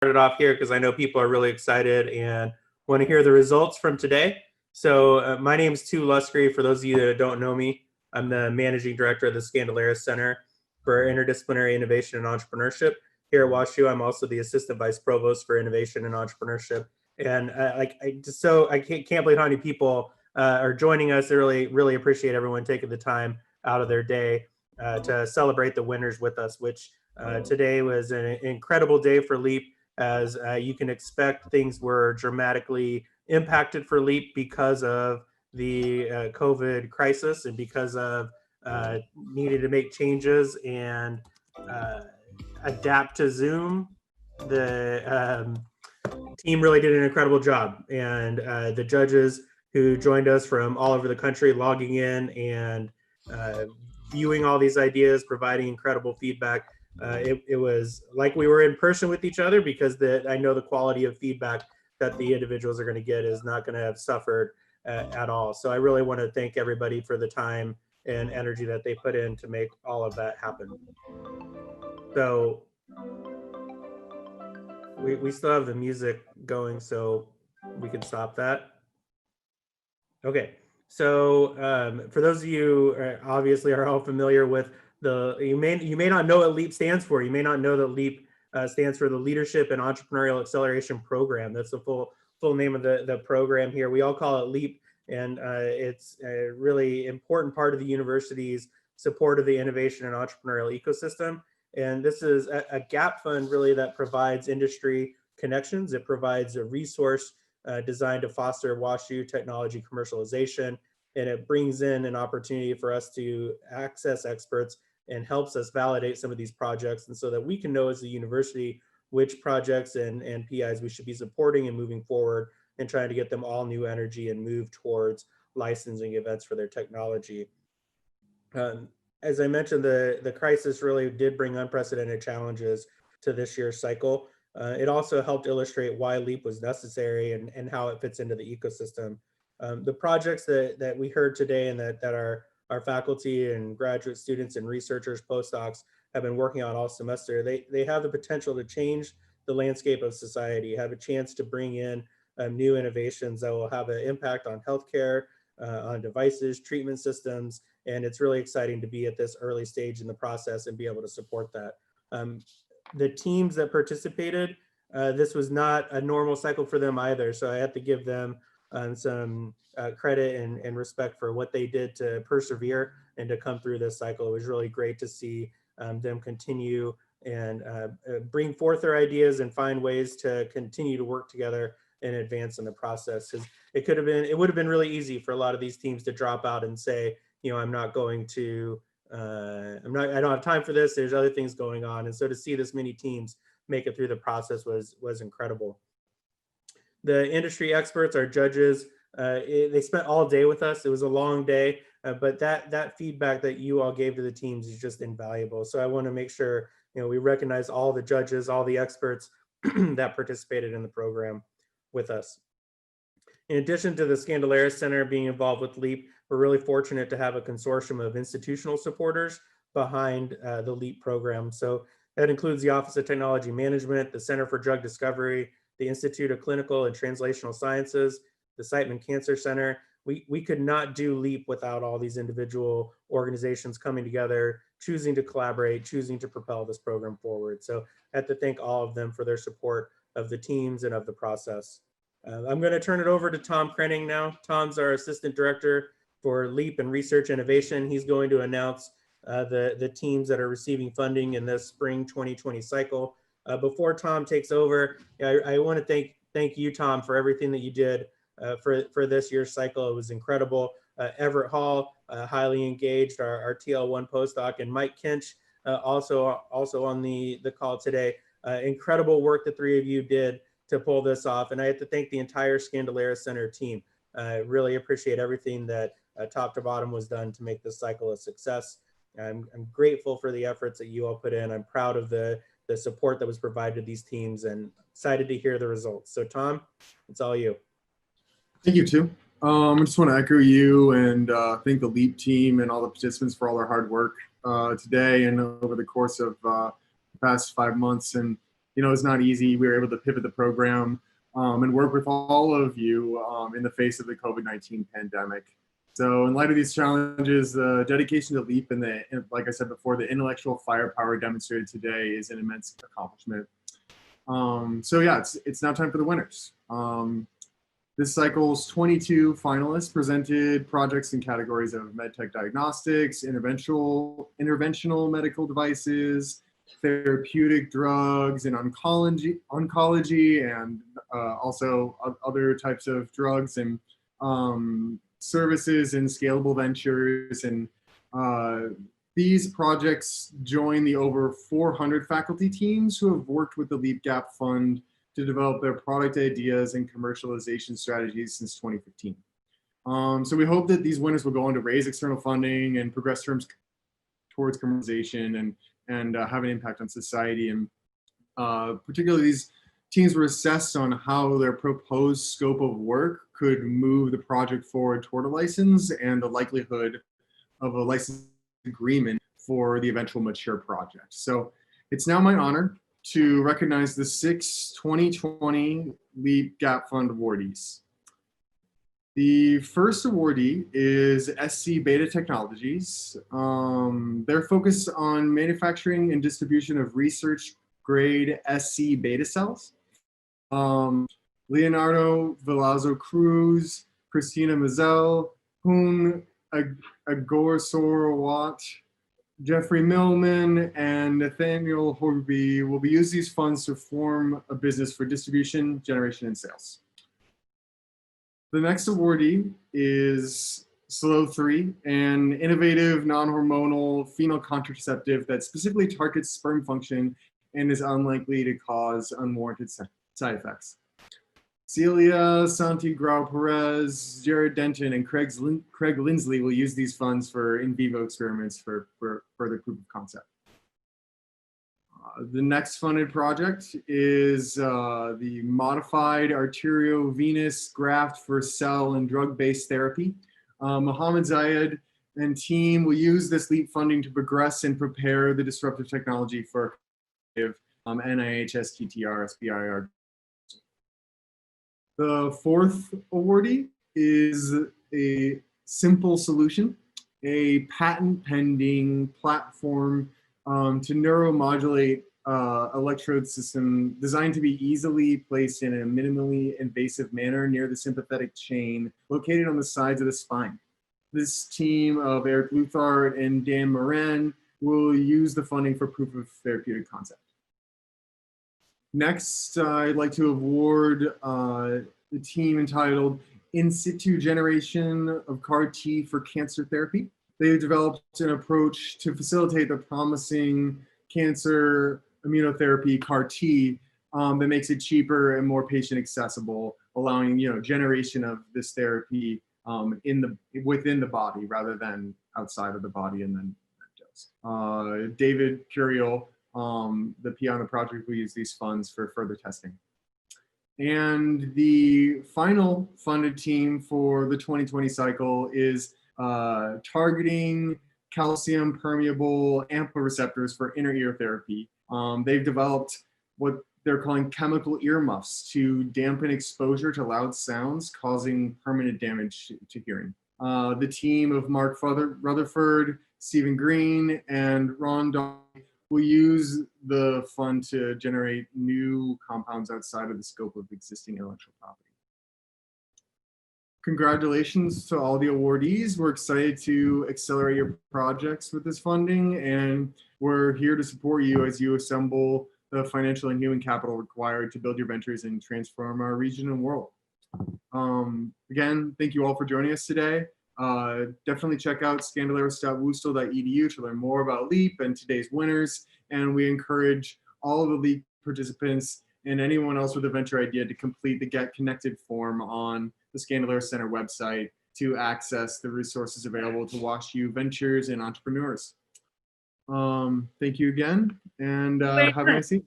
It off here because I know people are really excited and want to hear the results from today. So my name is Tu Luscri. For those of you that don't know me, I'm the managing director of the Skandalaris Center for Interdisciplinary Innovation and Entrepreneurship. Here at WashU, I'm also the assistant vice provost for innovation and entrepreneurship. And I can't believe how many people are joining us. I really appreciate everyone taking the time out of their day to celebrate the winners with us, which today was an incredible day for LEAP. As you can expect, things were dramatically impacted for LEAP because of the COVID crisis and because of needing to make changes and adapt to Zoom. The team really did an incredible job, and the judges who joined us from all over the country logging in and viewing all these ideas, providing incredible feedback. It was like we were in person with each other, because I know the quality of feedback that the individuals are going to get is not going to have suffered at all. So I really want to thank everybody for the time and energy that they put in to make all of that happen. So we still have the music going, so we can stop that. Okay. So for those of you obviously are all familiar with you may not know what LEAP stands for. You may not know that LEAP stands for the Leadership and Entrepreneurial Acceleration Program. That's the full name of the program here. We all call it LEAP, and it's a really important part of the university's support of the innovation and entrepreneurial ecosystem. And this is a gap fund really that provides industry connections. It provides a resource designed to foster WashU technology commercialization, and it brings in an opportunity for us to access experts and helps us validate some of these projects, and so that we can know as a university which projects and PIs we should be supporting and moving forward, and trying to get them all new energy and move towards licensing events for their technology. As I mentioned, the crisis really did bring unprecedented challenges to this year's cycle. It also helped illustrate why LEAP was necessary and how it fits into the ecosystem. The projects that we heard today and that our faculty and graduate students and researchers, postdocs have been working on all semester, they have the potential to change the landscape of society, have a chance to bring in new innovations that will have an impact on healthcare, on devices, treatment systems, and it's really exciting to be at this early stage in the process and be able to support that. The teams that participated, this was not a normal cycle for them either, so I have to give them some credit and respect for what they did to persevere and to come through this cycle. It was really great to see them continue and bring forth their ideas and find ways to continue to work together and advance in the process. It would have been really easy for a lot of these teams to drop out and say, I'm not going to, I don't have time for this. There's other things going on. And so to see this many teams make it through the process was incredible. The industry experts, our judges, they spent all day with us. It was a long day, but that feedback that you all gave to the teams is just invaluable. So I want to make sure we recognize all the judges, all the experts that participated in the program with us. In addition to the Skandalaris Center being involved with LEAP, we're really fortunate to have a consortium of institutional supporters behind the LEAP program. So that includes the Office of Technology Management, the Center for Drug Discovery, the Institute of Clinical and Translational Sciences, the Siteman Cancer Center. We could not do LEAP without all these individual organizations coming together, choosing to collaborate, choosing to propel this program forward. So I have to thank all of them for their support of the teams and of the process. I'm going to turn it over to Tom Krenning now. Tom's our Assistant Director for LEAP and Research Innovation. He's going to announce the teams that are receiving funding in this spring 2020 cycle. Before Tom takes over, I want to thank you, Tom, for everything that you did for this year's cycle. It was incredible. Everett Hall, highly engaged, our TL1 postdoc, and Mike Kinch, also on the call today. Incredible work the three of you did to pull this off. And I have to thank the entire Skandalaris Center team. Really appreciate everything that top to bottom was done to make this cycle a success. I'm grateful for the efforts that you all put in. I'm proud of the support that was provided to these teams and excited to hear the results. So Tom, it's all you. Thank you, Tu. I just want to echo you and thank the LEAP team and all the participants for all their hard work today and over the course of the past 5 months. And it's not easy. We were able to pivot the program and work with all of you in the face of the COVID-19 pandemic. So in light of these challenges, the dedication to LEAP and like I said before, the intellectual firepower demonstrated today is an immense accomplishment. So yeah, it's now time for the winners. This cycle's 22 finalists presented projects in categories of medtech diagnostics, interventional medical devices, therapeutic drugs, and oncology, and also other types of drugs and services and scalable ventures. And these projects join the over 400 faculty teams who have worked with the LEAP Gap Fund to develop their product ideas and commercialization strategies since 2015. So we hope that these winners will go on to raise external funding and progress towards commercialization and have an impact on society. And particularly these teams were assessed on how their proposed scope of work could move the project forward toward a license and the likelihood of a license agreement for the eventual mature project. So it's now my honor to recognize the 6 2020 LEAP Gap Fund awardees. The first awardee is SC Beta Technologies. They're focused on manufacturing and distribution of research grade SC beta cells. Leonardo Veloso Cruz, Christina Mazel, Hoon Agorsorowat, Jeffrey Millman, and Nathaniel Horby will be using these funds to form a business for distribution, generation, and sales. The next awardee is SLO3, an innovative non-hormonal female contraceptive that specifically targets sperm function and is unlikely to cause unwarranted side effects. Celia Santi-Grau-Perez, Jared Denton, and Craig Lindsley will use these funds for in vivo experiments for further proof of concept. The next funded project is the Modified Arteriovenous Graft for Cell and Drug-Based Therapy. Mohammed Zayed and team will use this LEAP funding to progress and prepare the disruptive technology for NIH STTR SBIR. The fourth awardee is a Simple Solution, a patent pending platform to neuromodulate electrode system designed to be easily placed in a minimally invasive manner near the sympathetic chain located on the sides of the spine. This team of Eric Luthard and Dan Moran will use the funding for proof of therapeutic concept. Next, I'd like to award the team entitled In Situ Generation of CAR T for Cancer Therapy. They've developed an approach to facilitate the promising cancer immunotherapy CAR T that makes it cheaper and more patient accessible, allowing generation of this therapy within the body rather than outside of the body and then dose. David Curiel, the PI on the project, will use these funds for further testing. And the final funded team for the 2020 cycle is targeting calcium permeable AMPA receptors for inner ear therapy. They've developed what they're calling chemical earmuffs to dampen exposure to loud sounds, causing permanent damage to hearing. The team of Mark Rutherford, Stephen Green, and Ron Dahl will use the fund to generate new compounds outside of the scope of existing intellectual property. Congratulations to all the awardees. We're excited to accelerate your projects with this funding, and we're here to support you as you assemble the financial and human capital required to build your ventures and transform our region and world. Again, thank you all for joining us today. Definitely check out skandalaris.wustl.edu to learn more about LEAP and today's winners. And we encourage all of the LEAP participants and anyone else with a venture idea to complete the Get Connected form on the Skandalaris Center website to access the resources available to WashU ventures and entrepreneurs. Thank you again, and have a nice evening.